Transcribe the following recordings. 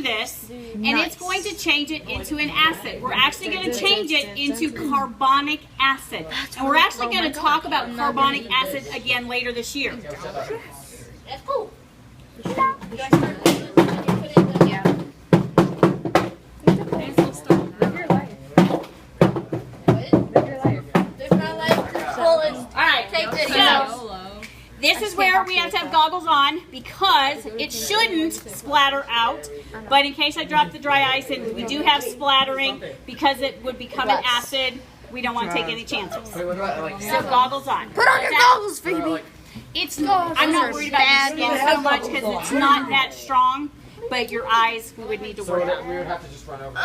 this, and it's going to change it into an acid. We're actually going to change it into carbonic acid. And we're actually going to talk about carbonic acid again later this year. That's cool. This is where we have to have goggles on because it shouldn't splatter out. But in case I drop the dry ice and we do have splattering because it would become an acid, we don't want to take any chances. So goggles on. Put on your goggles, Phoebe. I'm not worried about your skin so much because it's not that strong. But your eyes, we would need to worry about. We would have to just run over.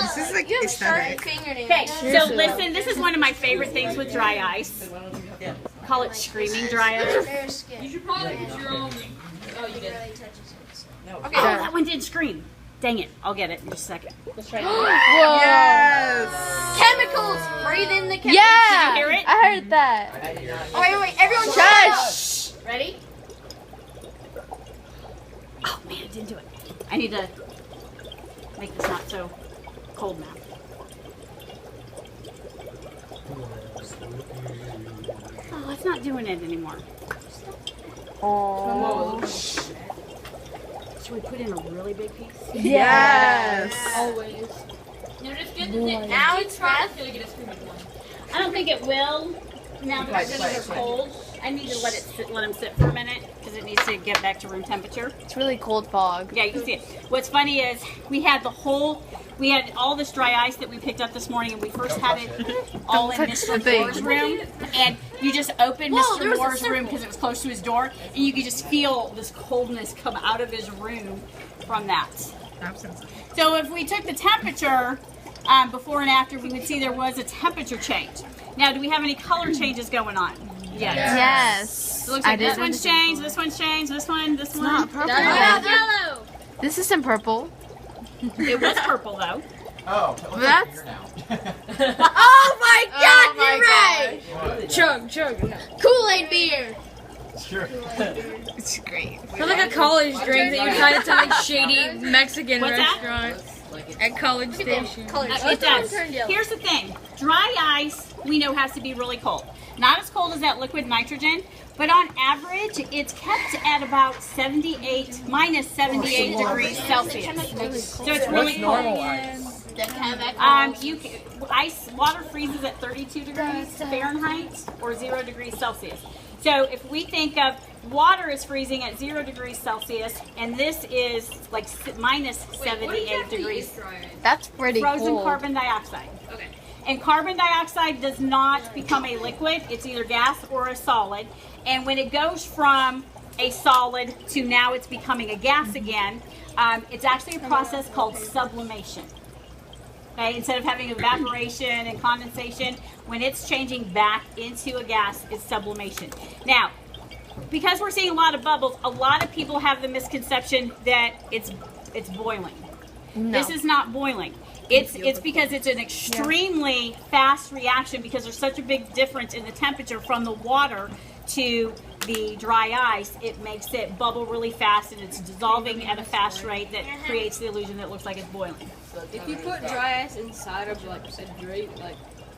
This is like aesthetic. Okay, so listen, this is one of my favorite things with dry ice. Call it screaming dry ice. You should probably use your own. Oh, you did. Oh, that one did scream. Dang it, I'll get it in just a second. Let's try it. Whoa. Yes. Chemicals. Breathe in the chemicals. Did Yeah. you hear it? I heard that. Oh, wait. Everyone Shush. Ready? Oh man, it didn't do it. I need to make this not so cold now. Oh, it's not doing it anymore. Oh. Should we put in a really big piece? Yes. Always. No, just get the now it's fast. I don't think it will. Now that they're cold, I need to let them sit for a minute because it needs to get back to room temperature. It's really cold fog. Yeah, you can see it. What's funny is we had all this dry ice that we picked up this morning, and we first had it all in Mr. Moore's room. And you just opened Mr. Moore's room because it was close to his door, and you could just feel this coldness come out of his room from that. So if we took the temperature before and after, we would see there was a temperature change. Now, do we have any color changes going on? Yes. It looks like this one's changed, this one's changed, this one. Not purple. Yellow. This isn't purple. It was purple though. Oh, That's. Oh my God! You're right. Chug. Kool-Aid beer. Sure. It's great. It's like a college drink that you find at some like shady Mexican What's that? restaurant at College Station. It does. Here's the thing. Dry ice, we know, has to be really cold. Not as cold as that liquid nitrogen, but on average, it's kept at about minus 78 degrees Celsius. So it's really cold. Water freezes at 32 degrees Fahrenheit or 0 degrees Celsius. So if we think of water is freezing at 0 degrees Celsius, and this is like minus 78 degrees. That's pretty Frozen cool. carbon dioxide. Okay. And carbon dioxide does not become a liquid. It's either gas or a solid. And when it goes from a solid to now it's becoming a gas again, it's actually a process called sublimation. Okay, instead of having evaporation and condensation, when it's changing back into a gas, it's sublimation. Now, because we're seeing a lot of bubbles, a lot of people have the misconception that it's boiling. No. This is not boiling. It's because it's an extremely fast reaction because there's such a big difference in the temperature from the water to the dry ice. It makes it bubble really fast and it's dissolving at a fast rate that creates the illusion that it looks like it's boiling. If you put dry ice inside of like a drink, like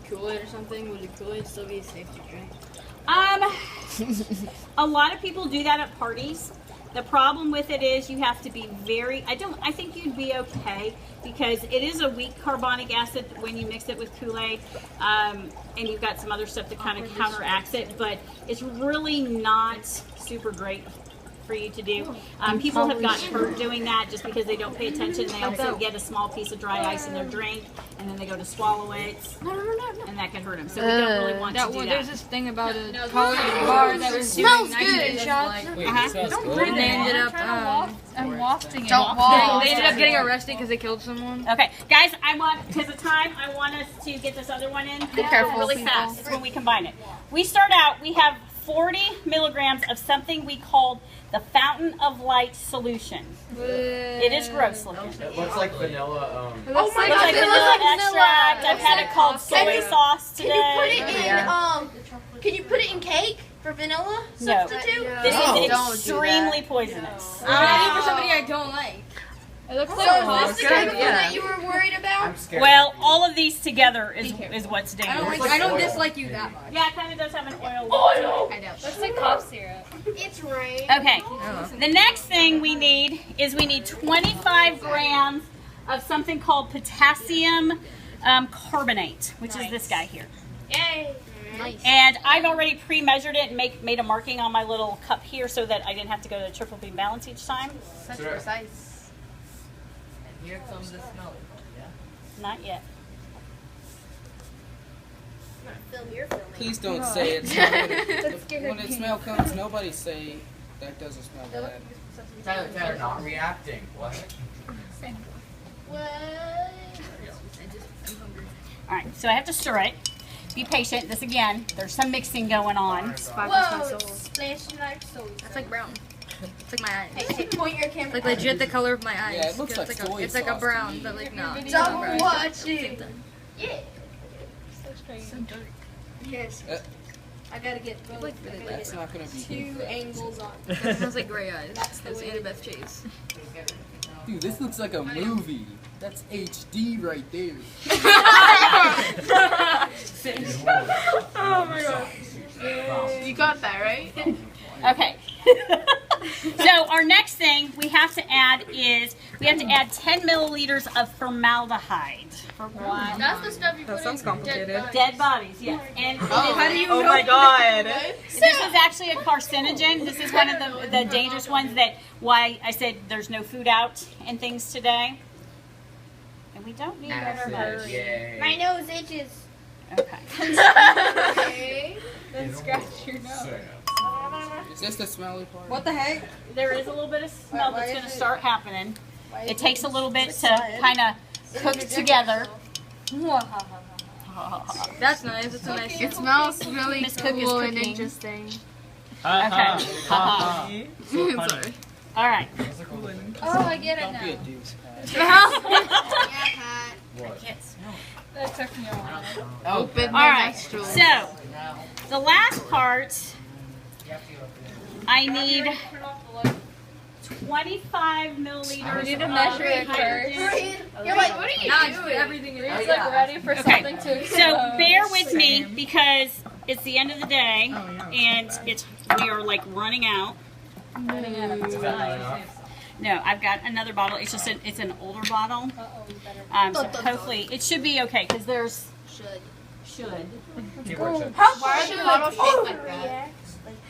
Kool-Aid or something, would the Kool-Aid still be safe to drink? A lot of people do that at parties. The problem with it is you have to be I think you'd be okay because it is a weak carbonic acid when you mix it with Kool-Aid, and you've got some other stuff that kind of counteracts it, but it's really not super great for you to do. People have gotten hurt doing that just because they don't pay attention. They also get a small piece of dry ice in their drink, and then they go to swallow it, and that can hurt them. So we don't really want to do that. There's this thing about a college bar that was doing nitrogen shots, and they ended up I'm wafting it. they ended up getting arrested because they killed someone. Okay, guys, because of time, I want us to get this other one in. Be careful, really people. fast. It's when we combine it. We start out, we have 40 milligrams of something we called the fountain of light solution. It is gross looking. It looks like vanilla. Oh my It's God! like It looks vanilla like extract. I've had it called soy sauce today. Can you put it in cake for vanilla No. substitute? This No. is Don't do extremely poisonous. I'm gonna eat for somebody I don't like. It looks So like is this the chemical that you were worried about? I'm scared. Well, all of these together is what's dangerous. I don't dislike you that much. Yeah, it kind of does have an oil. I know. Looks like cough syrup. It's rain. Okay. The next thing we need is 25 grams of something called potassium carbonate, which is this guy here. Yay. Nice. And I've already pre-measured it and made a marking on my little cup here so that I didn't have to go to triple beam balance each time. Such precise. And here comes the smell. Not yet. I'm gonna film your filming. Please don't say it. When the smell comes, nobody say that doesn't smell bad. Tyler, not reacting. What? What? All right, so I have to stir it. Be patient. This again, there's some mixing going on. Whoa, splashing like soy. That's like brown. It's like my eyes. Hey, point your camera. Like legit the color of my eyes. Yeah, it looks like it's soy it's like a sauce brown, to me. but like no. It's Double not brown. watching. Yeah. So dark. Yes. I gotta get both. Like really light. That's not gonna be Two good. angles on. It smells like gray eyes. That's the It's way. Annabeth Chase. Dude, this looks like a movie. That's HD right there. Oh my god. You got that, right? Okay. So our next thing we have to add 10 milliliters of formaldehyde. For one. That's the stuff you put sounds in complicated. Dead bodies, yes. And How do you Oh know? my god. this is actually a carcinogen. This is one of the dangerous ones that why I said there's no food out and things today. And we don't need better much. Yay. My nose itches. Okay. Okay. Then scratch your nose. Is this the smelly part? What the heck? There is a little bit of smell that's going to start happening. Why It takes a little bit to kind of cook together. That's nice. It's a nice. It smells really Miss Cook is cool and cooking. interesting. Okay. Sorry. All right. Oh, I get it Don't be a now. douche. Yeah, What? That took me a while. Oh, Open All my right. nostrils. So the last part, I need 25 milliliters. We need to of measure it hydrogen. first. You're like, what are you Now I doing? put everything in it. It's like ready for Okay. something to explode. So bear with me because it's the end of the day and we are like running out. Is that not enough? No, I've got another bottle. It's just it's an older bottle. So hopefully it should be okay because there's should. Keyboard check. Why are the bottles shaped like that?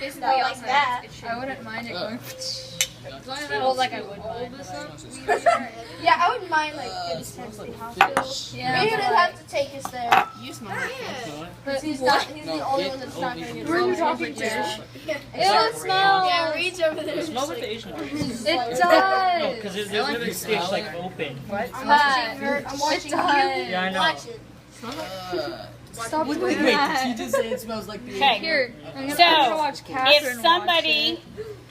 It's not like that. I wouldn't mind it going. As long as Well, like I would mind. Yeah, I wouldn't mind like it getting smells like hospital. fish. Yeah. Maybe they'll have to take us there. You smell like But he's not. He's the only one that's not gonna get. Who are you involved. talking to? Yeah. It smells. Yeah, Reed's over there. Smell like the Asian artist. It No, does. because there's literally sticks like open. I'm watching her. I'm watching you. Yeah, I know. Watch it. Stop Wait, doing did that. you just say it smells like the Okay. Here, I'm So, gonna watch Catherine If somebody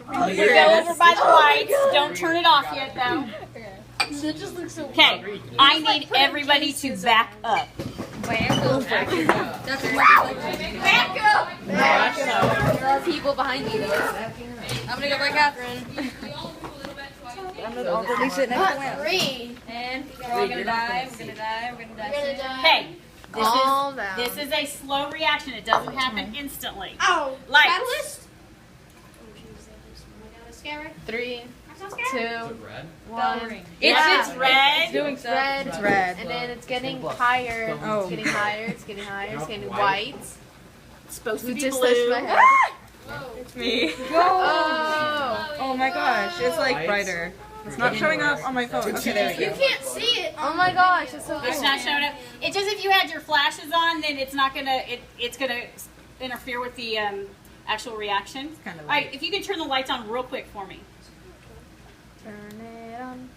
watch would go over by the lights, don't turn it off yet though. It just looks so. Okay, I need everybody to back up. that's Back up. there are people behind me though. I'm gonna go by Catherine. I'm gonna awkwardly sit next to Lance. Reed. And we're all gonna die. We're gonna die. We're gonna We're die. gonna die. Okay, All that. this is a slow reaction. It doesn't happen instantly. Ow. Lights. Catalyst. Oh Jesus! Oh my God, it's scary. 3, I'm so scared. 2, Is it red? 1. It's red. Doing stuff. Red. It's red. And then it's getting higher. Oh. It's getting higher. It's getting higher. It's getting white. It's supposed to It be just touched blue. my head. It's me. Oh. Oh my gosh, it's like brighter. It's not showing up on my phone. Okay, there we You go. can't see it. Oh my gosh, it's so It's cool. not showing up. It's just if you had your flashes on, then it's not gonna. It's gonna interfere with the actual reaction. Kinda All right, if you can turn the lights on real quick for me. Turn it on.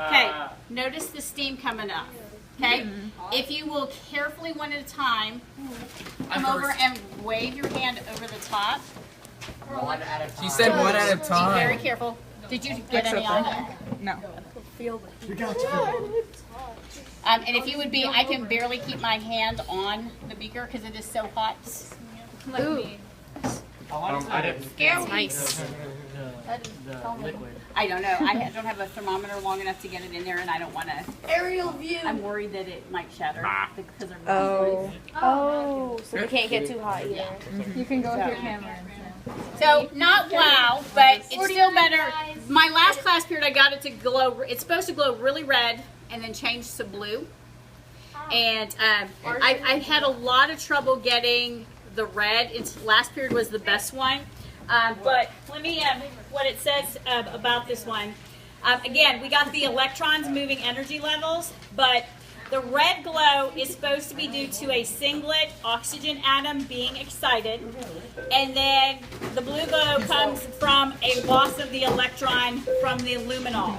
Okay, notice the steam coming up. Okay, if you will carefully one at a time come over and wave your hand over the top. One at a time. She said one at a Be very time. careful. Did you get any on? No. And if you would be, I can barely keep my hand on the beaker because it is so hot. Ooh. I didn't. Scary. Nice. The liquid. I don't know. I don't have a thermometer long enough to get it in there, and I don't want to. Aerial view. I'm worried that it might shatter because of Oh, so they can't get too hot either. You can go with your camera. So not wow, but it's still better. My last class period, I got it to glow. It's supposed to glow really red and then change to blue. And I've had a lot of trouble getting the red. Its last period was the best one. But let me, what it says about this one. Again, we got the electrons moving energy levels, but the red glow is supposed to be due to a singlet oxygen atom being excited. And then the blue glow comes from a loss of the electron from the luminol.